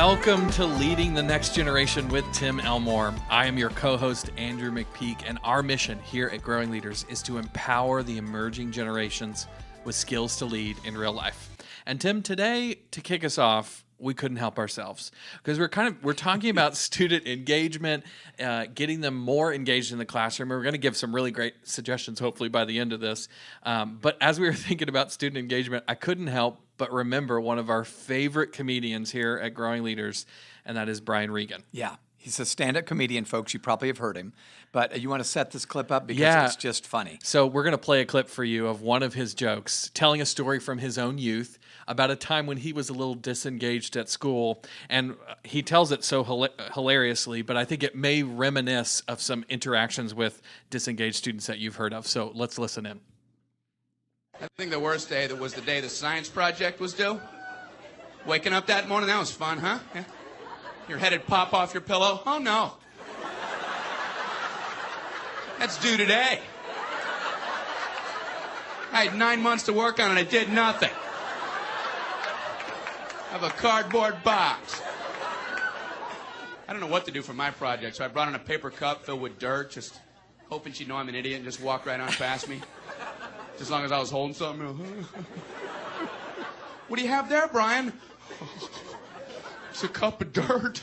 Welcome to Leading the Next Generation with Tim Elmore. I am your co-host, Andrew McPeak, and our mission here at Growing Leaders is to empower the emerging generations with skills to lead in real life. And Tim, today, to kick us off, we couldn't help ourselves because we're talking about student engagement, getting them more engaged in the classroom. We're going to give some really great suggestions, hopefully, by the end of this. But as we were thinking about student engagement, I couldn't help but remember one of our favorite comedians here at Growing Leaders, and that is Brian Regan. Yeah, he's a stand-up comedian, folks. You probably have heard him. But you want to set this clip up because it's just funny. So we're going to play a clip for you of one of his jokes, telling a story from his own youth about a time when he was a little disengaged at school. And he tells it so hilariously, but I think it may reminisce of some interactions with disengaged students that you've heard of. So let's listen in. I think the worst day that was the day the science project was due. Waking up that morning, that was fun, huh? Yeah. Your head'd pop off your pillow. Oh, no. That's due today. I had 9 months to work on it. I did nothing. I have a cardboard box. I don't know what to do for my project, so I brought in a paper cup filled with dirt, just hoping she'd know I'm an idiot and just walk right on past me. As long as I was holding something. What do you have there, Brian? It's a cup of dirt.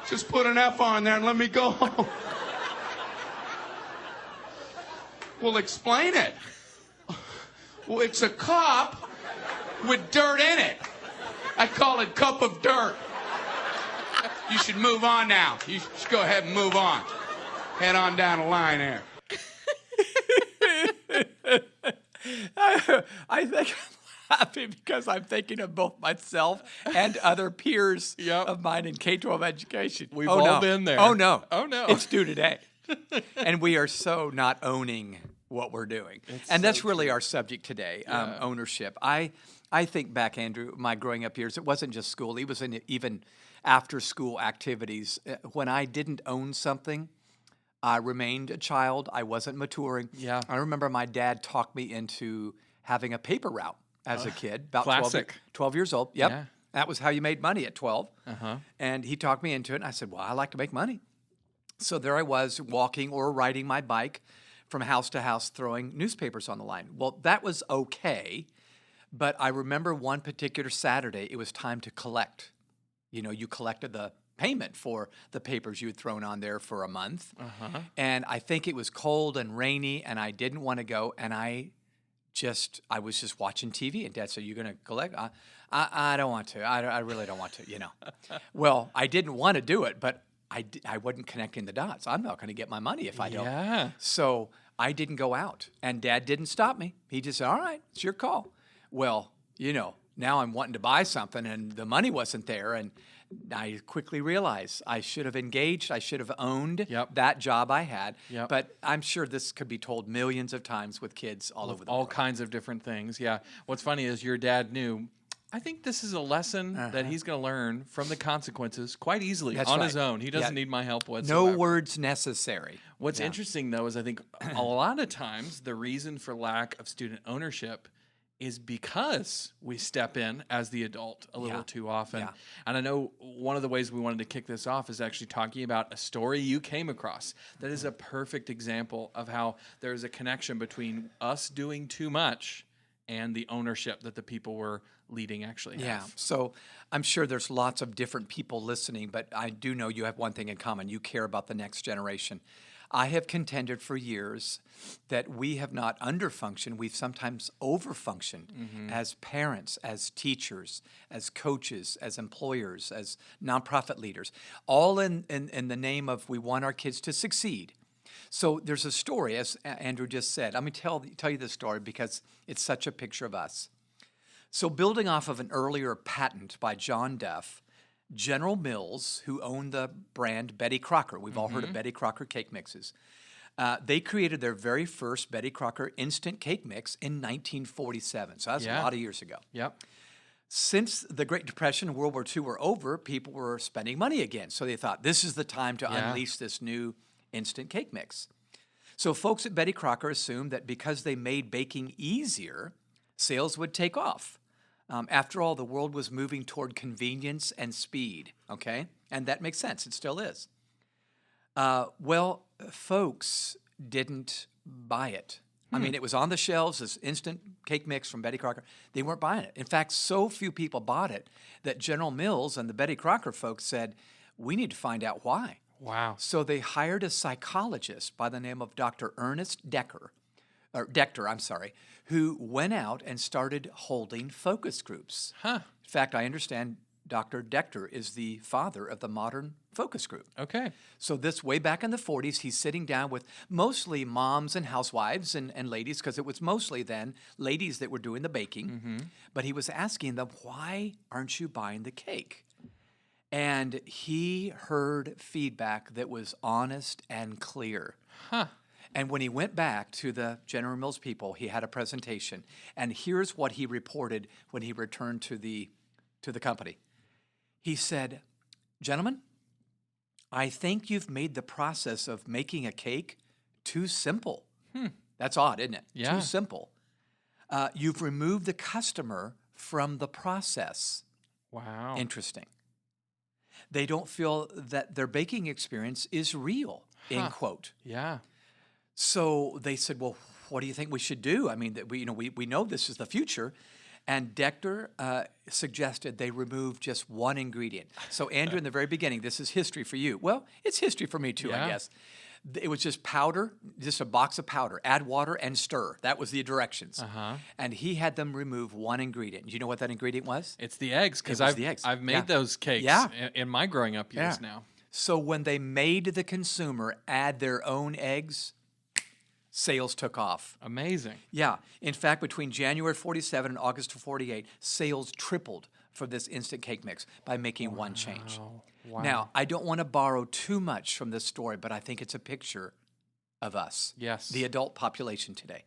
Just put an F on there and let me go. Well, explain it. Well, it's a cup with dirt in it. I call it cup of dirt. You should move on now. You should go ahead and move on. Head on down the line there. I think I'm laughing because I'm thinking of both myself and other peers of mine in K-12 education. We've all been there. Oh, no. Oh, no. It's due today. And we are so not owning what we're doing. That's really our subject today, ownership. I think back, Andrew, my growing up years, it wasn't just school. It was even after-school activities. When I didn't own something, I remained a child. I wasn't maturing. Yeah. I remember my dad talked me into having a paper route as a kid, about classic. 12 years old. Yep. Yeah. That was how you made money at 12. Uh-huh. And he talked me into it, and I said, well, I like to make money. So there I was walking or riding my bike from house to house throwing newspapers on the line. Well, that was okay, but I remember one particular Saturday, it was time to collect. You know, you collected the payment for the papers you had thrown on there for a month. Uh-huh. And I think it was cold and rainy, and I didn't want to go, and I was just watching TV, and Dad said, "You're going to collect?" I don't want to. I really don't want to, you know. Well, I didn't want to do it, but I wasn't connecting the dots. I'm not going to get my money if I don't. Yeah. So I didn't go out, and Dad didn't stop me. He just said, "All right, it's your call." Well, you know, now I'm wanting to buy something, and the money wasn't there, and I quickly realized I should have engaged. I should have owned that job I had. Yep. But I'm sure this could be told millions of times with kids all over the all world. kinds of different things. Yeah. What's funny is your dad knew, I think this is a lesson that he's going to learn from the consequences quite easily on his own. He doesn't need my help whatsoever. No words necessary. What's interesting, though, is I think a lot of times the reason for lack of student ownership is because we step in as the adult a little too often. Yeah. And I know one of the ways we wanted to kick this off is actually talking about a story you came across that is a perfect example of how there's a connection between us doing too much and the ownership that the people we're leading actually have. Yeah. So I'm sure there's lots of different people listening, but I do know you have one thing in common. You care about the next generation. I have contended for years that we have not underfunctioned, we've sometimes overfunctioned as parents, as teachers, as coaches, as employers, as nonprofit leaders, all in the name of we want our kids to succeed. So there's a story, as Andrew just said. Let me tell you this story because it's such a picture of us. So building off of an earlier patent by John Duff, General Mills, who owned the brand Betty Crocker, we've all heard of Betty Crocker cake mixes, they created their very first Betty Crocker instant cake mix in 1947. So that's a lot of years ago. Yep. Since the Great Depression and World War II were over, people were spending money again. So they thought, this is the time to unleash this new instant cake mix. So folks at Betty Crocker assumed that because they made baking easier, sales would take off. After all, the world was moving toward convenience and speed, okay? And that makes sense. It still is. Well, folks didn't buy it. I mean, it was on the shelves, this instant cake mix from Betty Crocker. They weren't buying it. In fact, so few people bought it that General Mills and the Betty Crocker folks said, we need to find out why. Wow. So they hired a psychologist by the name of Dr. Ernest Decker, who went out and started holding focus groups. Huh. In fact, I understand Dr. Decker is the father of the modern focus group. Okay. So this way back in the 40s, he's sitting down with mostly moms and housewives and ladies, because it was mostly then ladies that were doing the baking. But he was asking them, why aren't you buying the cake? And he heard feedback that was honest and clear. Huh. And when he went back to the General Mills people, he had a presentation. And here's what he reported when he returned to the company. He said, gentlemen, I think you've made the process of making a cake too simple. That's odd, isn't it? Yeah. Too simple. You've removed the customer from the process. Wow. Interesting. They don't feel that their baking experience is real, end quote. Yeah. So they said, well, what do you think we should do? I mean, we know this is the future. And Decker suggested they remove just one ingredient. So Andrew, in the very beginning, this is history for you. Well, it's history for me too, I Yeah. guess. It was just powder, just a box of powder. Add water and stir. That was the directions. And he had them remove one ingredient. Do you know what that ingredient was? It's the eggs, because It was the eggs. I've made Yeah. those cakes Yeah. in my growing up years Yeah. now. So when they made the consumer add their own eggs, sales took off. Amazing. Yeah. In fact, between January 47 and August of 48, sales tripled for this instant cake mix by making one change. Wow. Now, I don't want to borrow too much from this story, but I think it's a picture of us, Yes. the adult population today.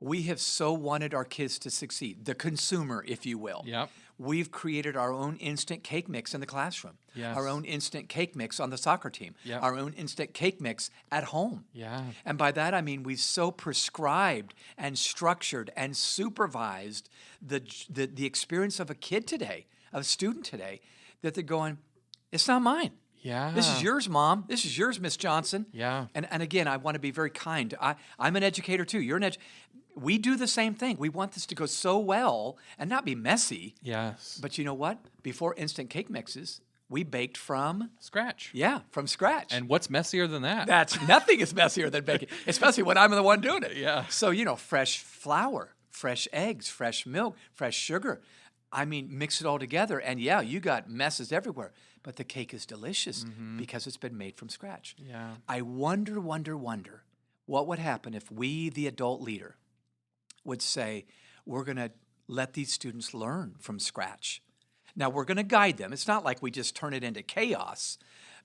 We have so wanted our kids to succeed, the consumer, if you will. Yep. We've created our own instant cake mix in the classroom, Yes. our own instant cake mix on the soccer team, Yep. our own instant cake mix at home. Yeah. And by that, I mean we've so prescribed and structured and supervised the experience of a kid today, of a student today, that they're going, it's not mine. Yeah. This is yours, Mom. This is yours, Miss Johnson. Yeah. And again, I want to be very kind. I'm an educator too. You're an We do the same thing. We want this to go so well and not be messy. Yes. But you know what? Before instant cake mixes, we baked from Scratch. scratch. And what's messier than that? That's nothing is messier than baking, especially when I'm the one doing it. Yeah. So, fresh flour, fresh eggs, fresh milk, fresh sugar. I mean, mix it all together, and yeah, you got messes everywhere. But the cake is delicious because it's been made from scratch. Yeah. I wonder what would happen if we, the adult leader, would say, we're going to let these students learn from scratch. Now, we're going to guide them. It's not like we just turn it into chaos,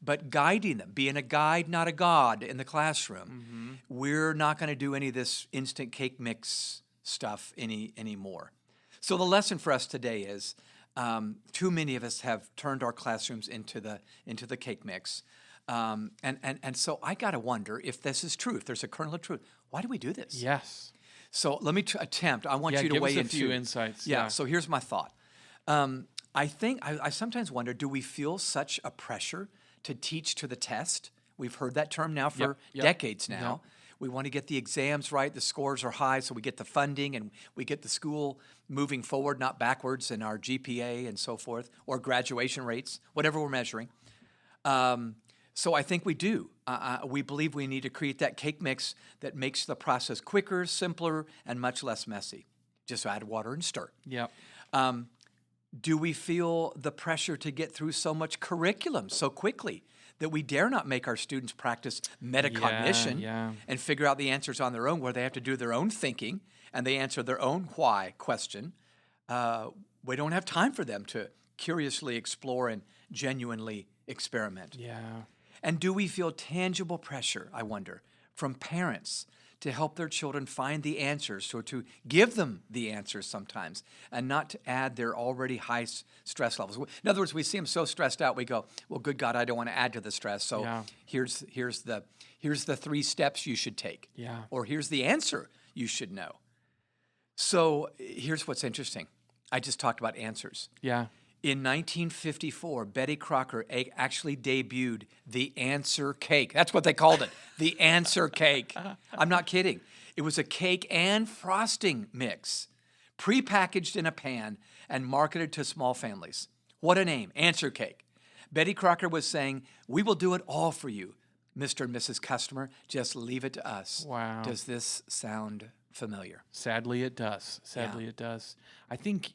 but guiding them, being a guide, not a god in the classroom. We're not going to do any of this instant cake mix stuff anymore. So the lesson for us today is too many of us have turned our classrooms into the cake mix. And so I got to wonder if this is true, if there's a kernel of truth. Why do we do this? Yes. So let me attempt. I want Yeah, you to give weigh us a in few too. insights, Yeah, yeah. so here's my thought. I think I sometimes wonder, do we feel such a pressure to teach to the test? We've heard that term now for Yep. decades now. We want to get the exams right, the scores are high, so we get the funding and we get the school moving forward, not backwards in our GPA and so forth, or graduation rates, whatever we're measuring. So I think we do. We believe we need to create that cake mix that makes the process quicker, simpler, and much less messy. Just add water and stir. Yep. Do we feel the pressure to get through so much curriculum so quickly that we dare not make our students practice metacognition yeah. and figure out the answers on their own, where they have to do their own thinking and they answer their own why question? We don't have time for them to curiously explore and genuinely experiment. Yeah. And do we feel tangible pressure, I wonder, from parents to help their children find the answers, or to give them the answers sometimes, and not to add their already high stress levels? In other words, we see them so stressed out, we go, well, good God, I don't want to add to the stress, so Yeah. here's the 3 steps you should take. Yeah. Or here's the answer you should know. So here's what's interesting. I just talked about answers. Yeah. In 1954, Betty Crocker actually debuted the answer cake. That's what they called it, the answer cake. I'm not kidding. It was a cake and frosting mix, prepackaged in a pan and marketed to small families. What a name, answer cake. Betty Crocker was saying, we will do it all for you, Mr. and Mrs. Customer. Just leave it to us. Wow. Does this sound familiar? Sadly, it does. Sadly, it does. I think,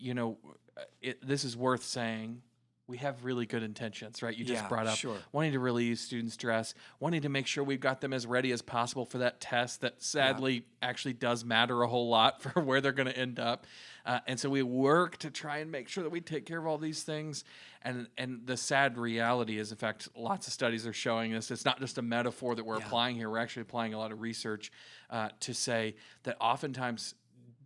this is worth saying. We have really good intentions, right? You just brought up wanting to relieve students' stress, wanting to make sure we've got them as ready as possible for that test that sadly actually does matter a whole lot for where they're going to end up. And so we work to try and make sure that we take care of all these things. And the sad reality is, in fact, lots of studies are showing this. It's not just a metaphor that we're applying here. We're actually applying a lot of research to say that oftentimes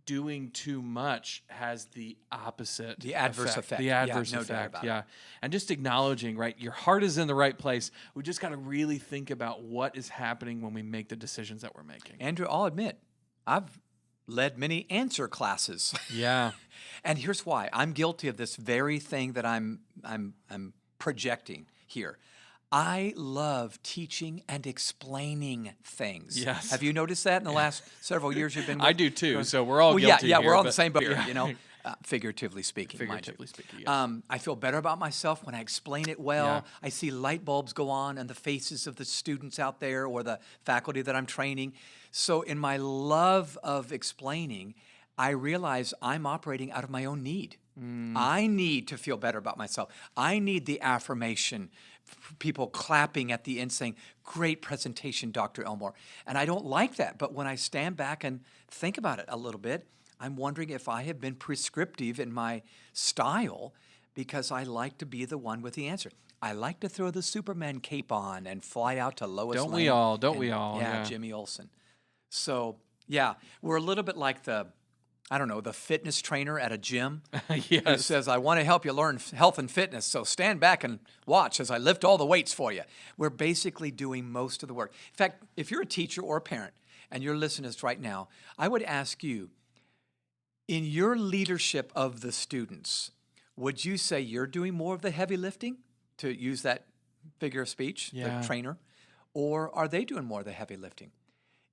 doing too much has the opposite The adverse effect. The adverse no doubt effect, about it. And just acknowledging, right, your heart is in the right place. We just got to really think about what is happening when we make the decisions that we're making. Andrew, I'll admit, I've led many answer classes. Yeah. And here's why. I'm guilty of this very thing that I'm projecting here. I love teaching and explaining things. Yes. Have you noticed that in the last several years you've been with I do too. So we're all guilty yeah, here, we're on the but- same boat here, figuratively speaking, mind you. Figuratively speaking, yes. I feel better about myself when I explain it well. Yeah. I see light bulbs go on in the faces of the students out there or the faculty that I'm training. So in my love of explaining, I realize I'm operating out of my own need. I need to feel better about myself. I need the affirmation, people clapping at the end saying, great presentation, Dr. Elmore. And I don't like that. But when I stand back and think about it a little bit, I'm wondering if I have been prescriptive in my style because I like to be the one with the answer. I like to throw the Superman cape on and fly out to Lois Don't Lane. we all? Don't and- we all? Yeah, Yeah. Jimmy Olsen. So, yeah, we're a little bit like the fitness trainer at a gym who Yes. says, I want to help you learn health and fitness, so stand back and watch as I lift all the weights for you. We're basically doing most of the work. In fact, if you're a teacher or a parent and you're listening to this right now, I would ask you, in your leadership of the students, would you say you're doing more of the heavy lifting, to use that figure of speech, Yeah. the trainer, or are they doing more of the heavy lifting?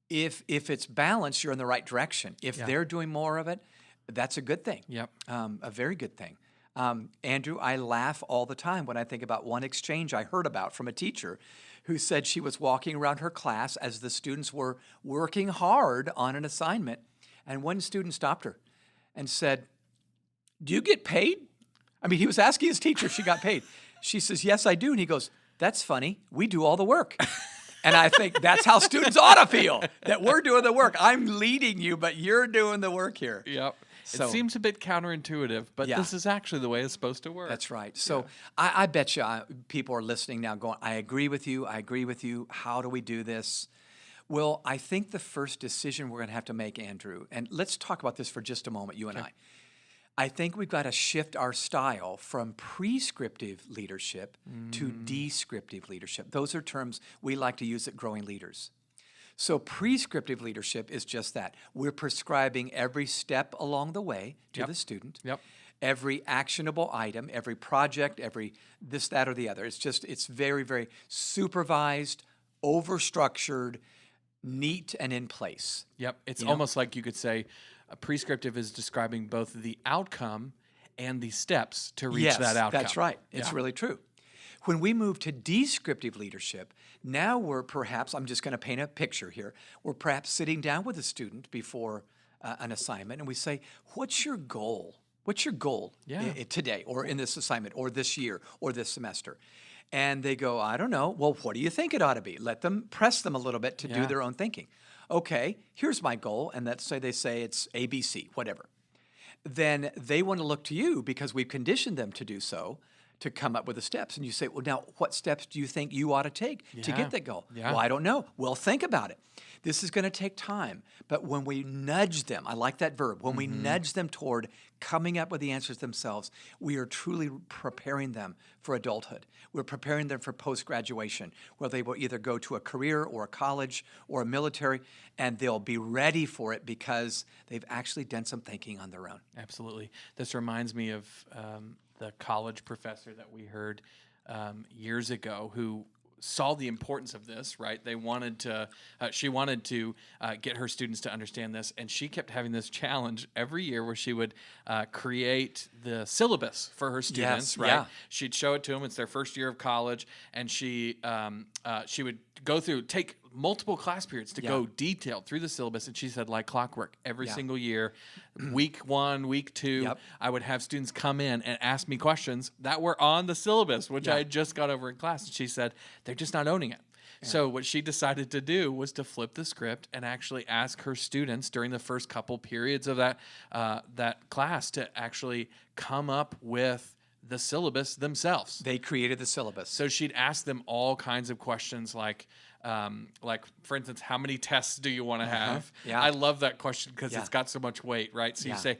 If it's balanced, you're in the right direction. If they're doing more of it, that's a good thing. Yep. A very good thing. Andrew, I laugh all the time when I think about one exchange I heard about from a teacher who said she was walking around her class as the students were working hard on an assignment, and one student stopped her and said, do you get paid? I mean, he was asking his teacher if she got paid. She says, yes, I do. And he goes, that's funny. We do all the work. And I think that's how students ought to feel, that we're doing the work. I'm leading you, but you're doing the work here. Yep. So- It seems a bit counterintuitive, but Yeah. this is actually the way it's supposed to work. That's right. So I bet you people are listening now going, I agree with you. I agree with you. How do we do this? Well, I think the first decision we're going to have to make, Andrew, and let's talk about this for just a moment, you and I think we've got to shift our style from prescriptive leadership to descriptive leadership. Those are terms we like to use at Growing Leaders. So prescriptive leadership is just that. We're prescribing every step along the way to the student. Yep. Every actionable item, every project, every this, that, or the other. It's very, very supervised, overstructured, neat, and in place. Yep. It's You know? almost like you could say prescriptive is describing both the outcome and the steps to reach Yes, that outcome. that's right. It's really true. When we move to descriptive leadership, now we're perhaps, I'm just going to paint a picture here, we're perhaps sitting down with a student before an assignment and we say, what's your goal? What's your goal today or in this assignment or this year or this semester? And they go, I don't know. Well, what do you think it ought to be? Let them press them a little bit to do their own thinking. Okay, here's my goal. And let's say they say it's ABC, whatever. Then they want to look to you because we've conditioned them to do so, to come up with the steps. And you say, well, now, what steps do you think you ought to take to Yeah. get that goal? Yeah. Well, I don't know. Well, think about it. This is going to take time. But when we nudge them, I like that verb, when we nudge them toward coming up with the answers themselves, we are truly preparing them for adulthood. We're preparing them for post-graduation, where they will either go to a career or a college or a military, and they'll be ready for it because they've actually done some thinking on their own. Absolutely. This reminds me of the college professor that we heard years ago who saw the importance of this, right? They wanted to, she wanted to get her students to understand this, and she kept having this challenge every year where she would create the syllabus for her students, Yes, right? yeah. She'd show it to them. It's their first year of college, and she would go through, take multiple class periods to Yeah. go detailed through the syllabus, and she said, like clockwork, every Yeah. single year, week 1, week 2, Yep. I would have students come in and ask me questions that were on the syllabus, which Yeah. I had just got over in class. And she said, they're just not owning it. So what she decided to do was to flip the script and actually ask her students during the first couple periods of that class to actually come up with the syllabus themselves. They created the syllabus. So she'd ask them all kinds of questions like, for instance, how many tests do you want to have? Yeah. I love that question because Yeah. it's got so much weight, right? So Yeah. you say,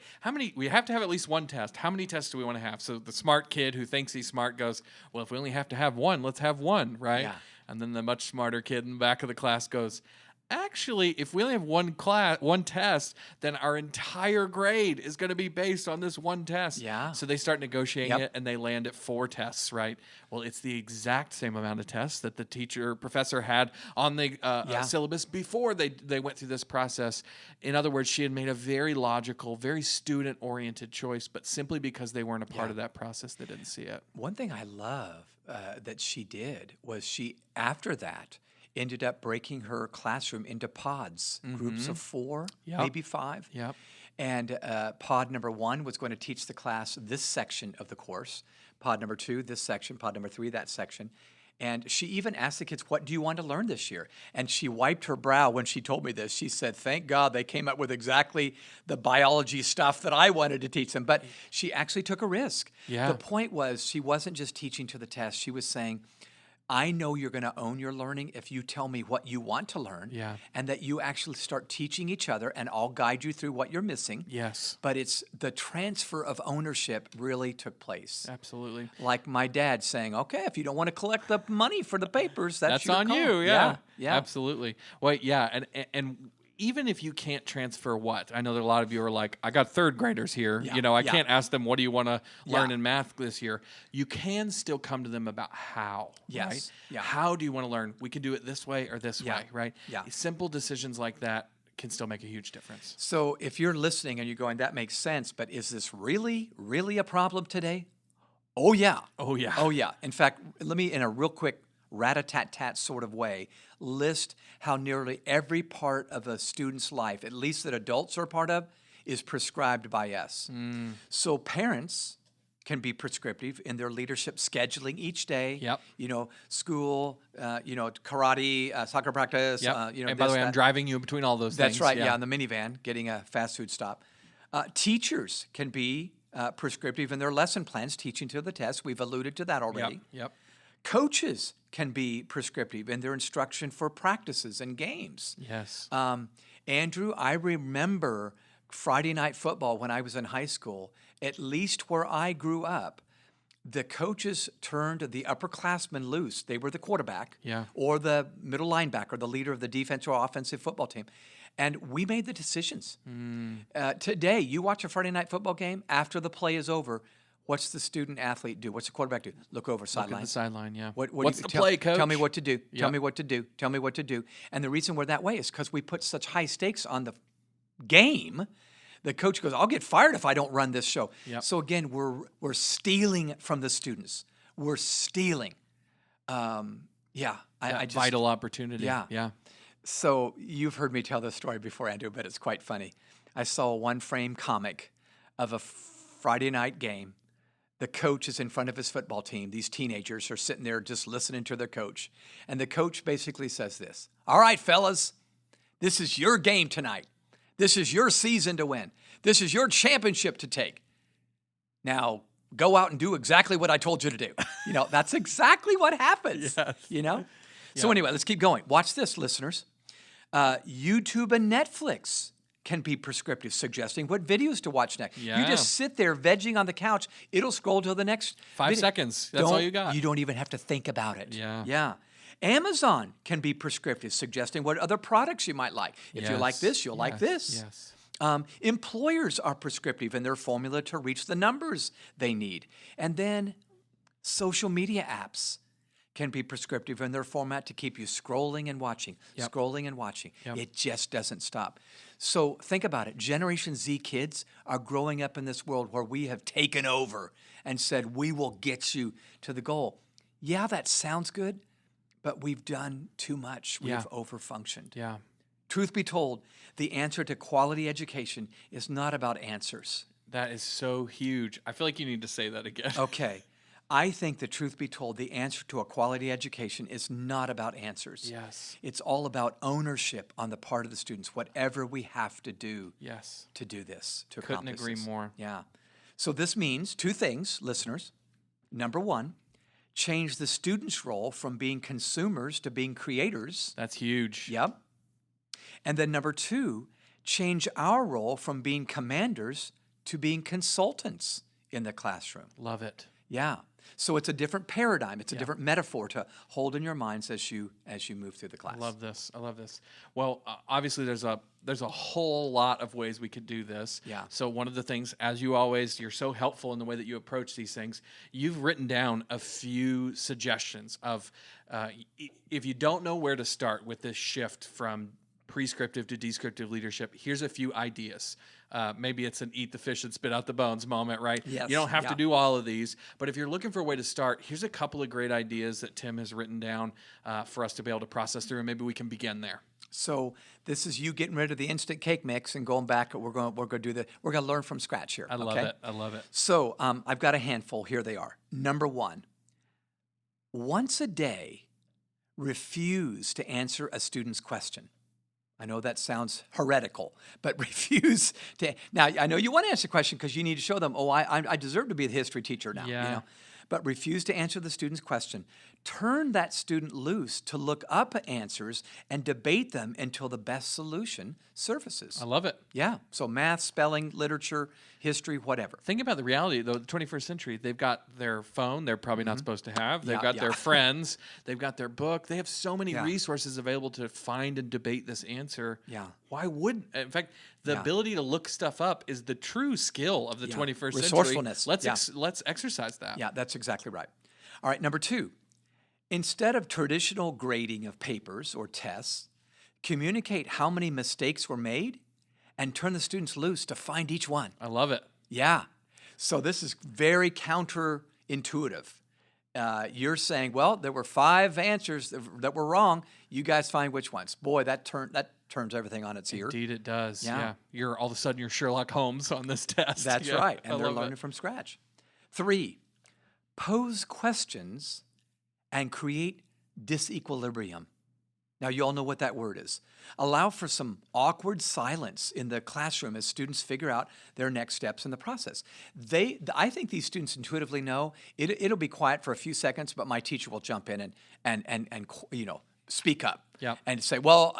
we have to have at least one test. How many tests do we want to have? So the smart kid who thinks he's smart goes, well, if we only have to have one, let's have one, right? Yeah. And then the much smarter kid in the back of the class goes, actually, if we only have one test, then our entire grade is going to be based on this one test. Yeah. So they start negotiating Yep. it, and they land at 4 tests, right? Well, it's the exact same amount of tests that the professor had on the syllabus before they went through this process. In other words, she had made a very logical, very student-oriented choice, but simply because they weren't a part of that process, they didn't see it. One thing I love that she did was she, after that, ended up breaking her classroom into pods, groups of 4, Yep. maybe 5. Yep. And pod number 1 was going to teach the class this section of the course. Pod number 2, this section. Pod number 3, that section. And she even asked the kids, what do you want to learn this year? And she wiped her brow when she told me this. She said, thank God they came up with exactly the biology stuff that I wanted to teach them. But she actually took a risk. Yeah. The point was, she wasn't just teaching to the test. She was saying, I know you're going to own your learning if you tell me what you want to learn, Yeah. and that you actually start teaching each other, and I'll guide you through what you're missing. Yes. But it's the transfer of ownership really took place. Absolutely. Like my dad saying, okay, if you don't want to collect the money for the papers, that's your on call." you. Yeah. Yeah. Absolutely. Well, yeah. And even if you can't transfer what, I know that a lot of you are like, I got 3rd graders here. Yeah, You know, I yeah. can't ask them, what do you want to learn Yeah. in math this year? You can still come to them about how. Yes, Right? yeah. How do you want to learn? We can do it this way or this Yeah, way, right? yeah. Simple decisions like that can still make a huge difference. So if you're listening and you're going, that makes sense, but is this really, really a problem today? Oh, yeah. Oh, yeah. Oh, yeah. In fact, let me, in a real quick rat-a-tat-tat sort of way, list how nearly every part of a student's life, at least that adults are a part of, is prescribed by us. So parents can be prescriptive in their leadership scheduling each day. Yep. You know, school, karate, soccer practice. Yep. And by the this, way, I'm that. driving you between all those things. That's right. Yeah, in the minivan, getting a fast food stop. Teachers can be prescriptive in their lesson plans, teaching to the test. We've alluded to that already. Yep. Coaches can be prescriptive in their instruction for practices and games. Yes. Andrew, I remember Friday night football when I was in high school, at least where I grew up. The coaches turned the upperclassmen loose. They were the quarterback Yeah. or the middle linebacker, the leader of the defensive or offensive football team. And we made the decisions. Today, you watch a Friday night football game, after the play is over, what's the student athlete do? What's the quarterback do? Look over Look sideline. at the sideline, yeah. What What's do the you- play, coach? Tell me what to do. Tell Yep. me what to do. Tell me what to do. And the reason we're that way is because we put such high stakes on the game. The coach goes, I'll get fired if I don't run this show. Yep. So again, we're stealing from the students. We're stealing. I just Vital opportunity. Yeah. Yeah. So you've heard me tell this story before, Andrew, but it's quite funny. I saw a one-frame comic of a Friday night game. The coach is in front of his football team. These teenagers are sitting there just listening to their coach. And the coach basically says this, all right, fellas, this is your game tonight. This is your season to win. This is your championship to take. Now, go out and do exactly what I told you to do. That's exactly what happens. Yes. So anyway, let's keep going. Watch this, listeners. YouTube and Netflix can be prescriptive, suggesting what videos to watch next. Yeah. You just sit there vegging on the couch. It'll scroll to the next 5 video. seconds. That's all you got. You don't even have to think about it. Yeah. Yeah. Amazon can be prescriptive, suggesting what other products you might like. If you like Yes. this, you'll like this. Yes. Employers are prescriptive in their formula to reach the numbers they need. And then social media apps can be prescriptive in their format to keep you scrolling and watching, scrolling and watching. Yep. It just doesn't stop. So think about it. Generation Z kids are growing up in this world where we have taken over and said, we will get you to the goal. Yeah, that sounds good, but we've done too much. We've overfunctioned. Yeah. Truth be told, the answer to quality education is not about answers. That is so huge. I feel like you need to say that again. Okay. I think the truth be told, the answer to a quality education is not about answers. Yes. It's all about ownership on the part of the students, whatever we have to do Yes. to do this, to Couldn't accomplish agree this. more. Yeah. So this means two things, listeners. Number one, change the students' role from being consumers to being creators. That's huge. Yep. And then number two, change our role from being commanders to being consultants in the classroom. Love it. Yeah. So it's a different paradigm. It's a different metaphor to hold in your minds as you move through the class. I love this. I love this. Well, obviously there's a whole lot of ways we could do this. Yeah. So one of the things, as you always, you're so helpful in the way that you approach these things. You've written down a few suggestions of if you don't know where to start with this shift from prescriptive to descriptive leadership, here's a few ideas. Maybe it's an eat the fish and spit out the bones moment, right? Yes. You don't have Yeah. to do all of these, but if you're looking for a way to start, here's a couple of great ideas that Tim has written down for us to be able to process through, and maybe we can begin there. So this is you getting rid of the instant cake mix and going back. We're going to learn from scratch here. I love it. I love it. So I've got a handful. Here they are. Number one, once a day, refuse to answer a student's question. I know that sounds heretical, but refuse to. Now, I know you want to answer the question because you need to show them, I deserve to be the history teacher now. Yeah. But refuse to answer the student's question. Turn that student loose to look up answers and debate them until the best solution surfaces. I love it. Yeah. So math, spelling, literature, history, whatever. Think about the reality, though, the 21st century, they've got their phone they're probably not supposed to have. They've got their friends. They've got their book. They have so many resources available to find and debate this answer. Yeah. Why wouldn't? In fact, the ability to look stuff up is the true skill of the 21st century. Resourcefulness. Let's exercise that. Yeah, that's exactly right. All right, number two, instead of traditional grading of papers or tests, communicate how many mistakes were made and turn the students loose to find each one. I love it. Yeah. So this is very counterintuitive. You're saying, well, there were 5 answers that were wrong. You guys find which ones. Boy, that turns everything on its ear. Indeed, it does. Yeah. You're all of a sudden you're Sherlock Holmes on this test. That's Yeah, right. I And they're love it. learning from scratch. 3, pose questions and create disequilibrium. Now, you all know what that word is. Allow for some awkward silence in the classroom as students figure out their next steps in the process. I think these students intuitively know it'll be quiet for a few seconds, but my teacher will jump in and speak up and say, well,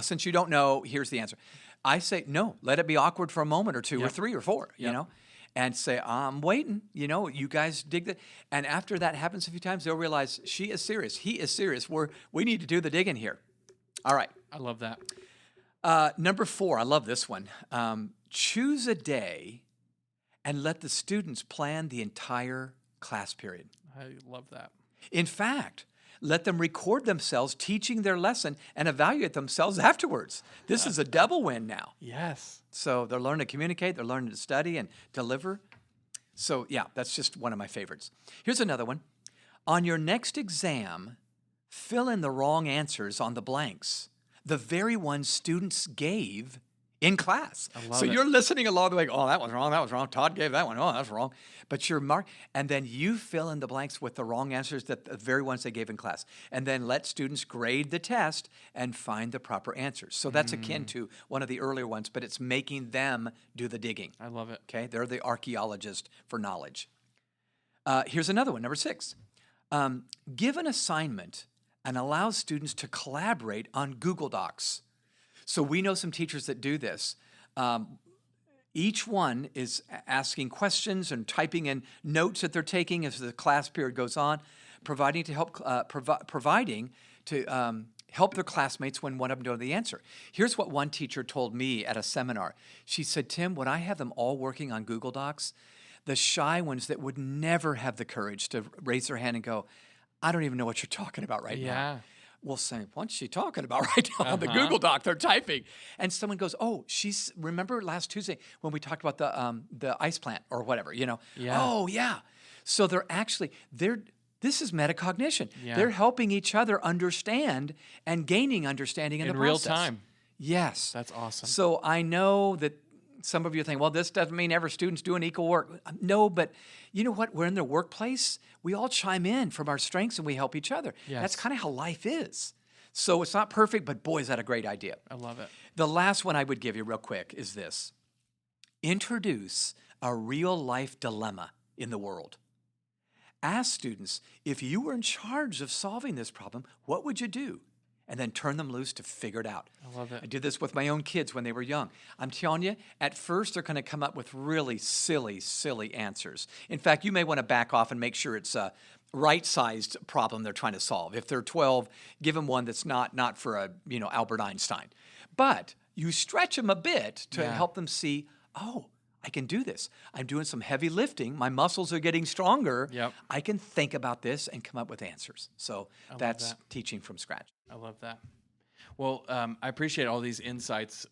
since you don't know, here's the answer. I say, no, let it be awkward for a moment or 2 or 3 or 4, you know, and say, I'm waiting, you guys dig that. And after that happens a few times, they'll realize she is serious. He is serious. We need to do the digging here. All right. I love that. Number 4, I love this one. Choose a day and let the students plan the entire class period. I love that. In fact, let them record themselves teaching their lesson and evaluate themselves afterwards. This is a double win now. Yes. So they're learning to communicate, they're learning to study and deliver. So yeah, that's just one of my favorites. Here's another one. On your next exam, fill in the wrong answers on the blanks, the very ones students gave in class. So you're listening along like, oh, that was wrong. Todd gave that one. Oh, that's wrong. But you're and then you fill in the blanks with the wrong answers that the very ones they gave in class. And then let students grade the test and find the proper answers. So that's akin to one of the earlier ones, but it's making them do the digging. I love it. Okay? They're the archaeologist for knowledge. Here's another one, number 6. Give an assignment and allow students to collaborate on Google Docs. So we know some teachers that do this. Each one is asking questions and typing in notes that they're taking as the class period goes on, providing to help help their classmates when one of them don't know the answer. Here's what one teacher told me at a seminar. She said, Tim, when I have them all working on Google Docs, the shy ones that would never have the courage to raise their hand and go, I don't even know what you're talking about right now. We'll say, what's she talking about right now on the Google Doc they're typing? And someone goes, oh, remember last Tuesday when we talked about the ice plant or whatever, Yeah. Oh, yeah. So this is metacognition. Yeah. They're helping each other understand and gaining understanding in the process. In real time. Yes. That's awesome. So I know that some of you think, well, this doesn't mean every student's doing equal work. No, but you know what? We're in the workplace. We all chime in from our strengths and we help each other. Yes. That's kind of how life is. So it's not perfect, but boy, is that a great idea. I love it. The last one I would give you real quick is this. Introduce a real life dilemma in the world. Ask students, if you were in charge of solving this problem, what would you do? And then turn them loose to figure it out. I love it. I did this with my own kids when they were young. I'm telling you, at first they're going to come up with really silly answers. In fact, you may want to back off and make sure it's a right-sized problem they're trying to solve. If they're 12, give them one that's not for Albert Einstein. But you stretch them a bit to help them see, oh, I can do this. I'm doing some heavy lifting. My muscles are getting stronger. Yep. I can think about this and come up with answers. So that's teaching from scratch. I love that. Well, I appreciate all these insights.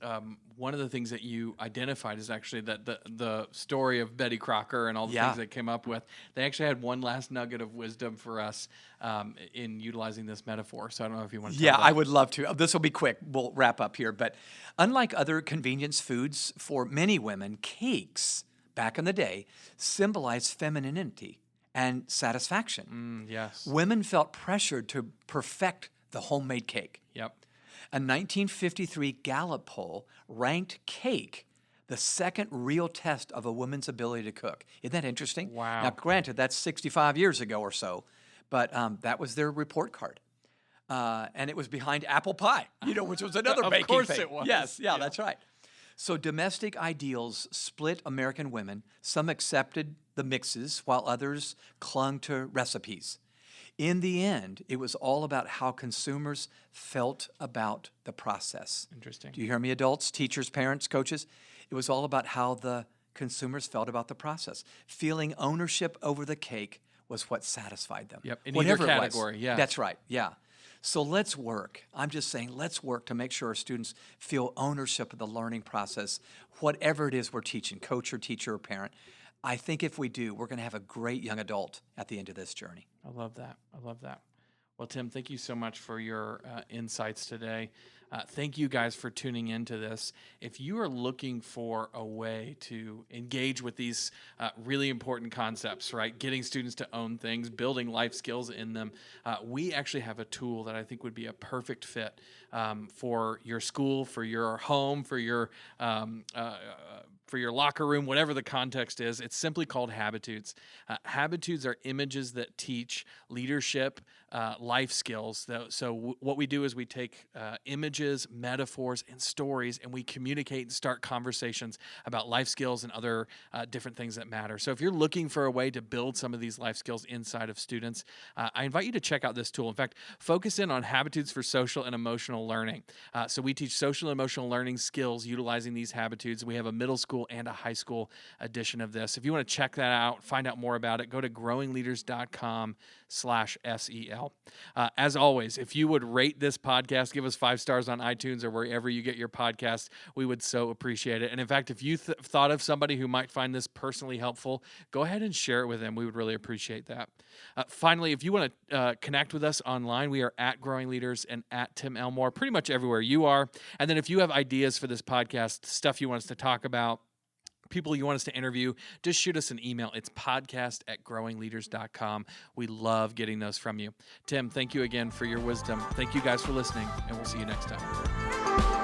One of the things that you identified is actually that the story of Betty Crocker and all the things they came up with. They actually had one last nugget of wisdom for us in utilizing this metaphor. So I don't know if you want to. Yeah, I would love to. This will be quick. We'll wrap up here. But unlike other convenience foods, for many women, cakes back in the day symbolized femininity and satisfaction. Yes. Women felt pressured to perfect the homemade cake. Yep. A 1953 Gallup poll ranked cake the second real test of a woman's ability to cook. Isn't that interesting? Wow. Now, granted, that's 65 years ago or so, but that was their report card. And it was behind apple pie, which was another baking thing. Of course it was. Yes, yeah, that's right. So domestic ideals split American women. Some accepted the mixes, while others clung to recipes. In the end, it was all about how consumers felt about the process. Interesting. Do you hear me, adults, teachers, parents, coaches? It was all about how the consumers felt about the process. Feeling ownership over the cake was what satisfied them. Yep, in Whatever either it was. category, yeah. That's right, yeah. So let's work. I'm just saying, let's work to make sure our students feel ownership of the learning process, whatever it is we're teaching, coach or teacher or parent. I think if we do, we're going to have a great young adult at the end of this journey. I love that. I love that. Well, Tim, thank you so much for your insights today. Thank you guys for tuning into this. If you are looking for a way to engage with these really important concepts, right? Getting students to own things, building life skills in them, we actually have a tool that I think would be a perfect fit for your school, for your home, for your locker room, whatever the context is. It's simply called Habitudes. Habitudes are images that teach leadership, life skills. So what we do is we take images, metaphors, and stories, and we communicate and start conversations about life skills and other different things that matter. So if you're looking for a way to build some of these life skills inside of students, I invite you to check out this tool. In fact, focus in on Habitudes for social and emotional learning. So we teach social and emotional learning skills utilizing these Habitudes. We have a middle school and a high school edition of this. If you want to check that out, find out more about it, go to growingleaders.com/SEL. As always, if you would rate this podcast, give us 5 stars on iTunes or wherever you get your podcasts, we would so appreciate it. And in fact, if you thought of somebody who might find this personally helpful, go ahead and share it with them. We would really appreciate that. Finally, if you want to connect with us online, we are at Growing Leaders and at Tim Elmore, pretty much everywhere you are. And then if you have ideas for this podcast, stuff you want us to talk about, people you want us to interview, just shoot us an email. It's podcast@growingleaders.com. We love getting those from you. Tim, thank you again for your wisdom. Thank you guys for listening, and we'll see you next time.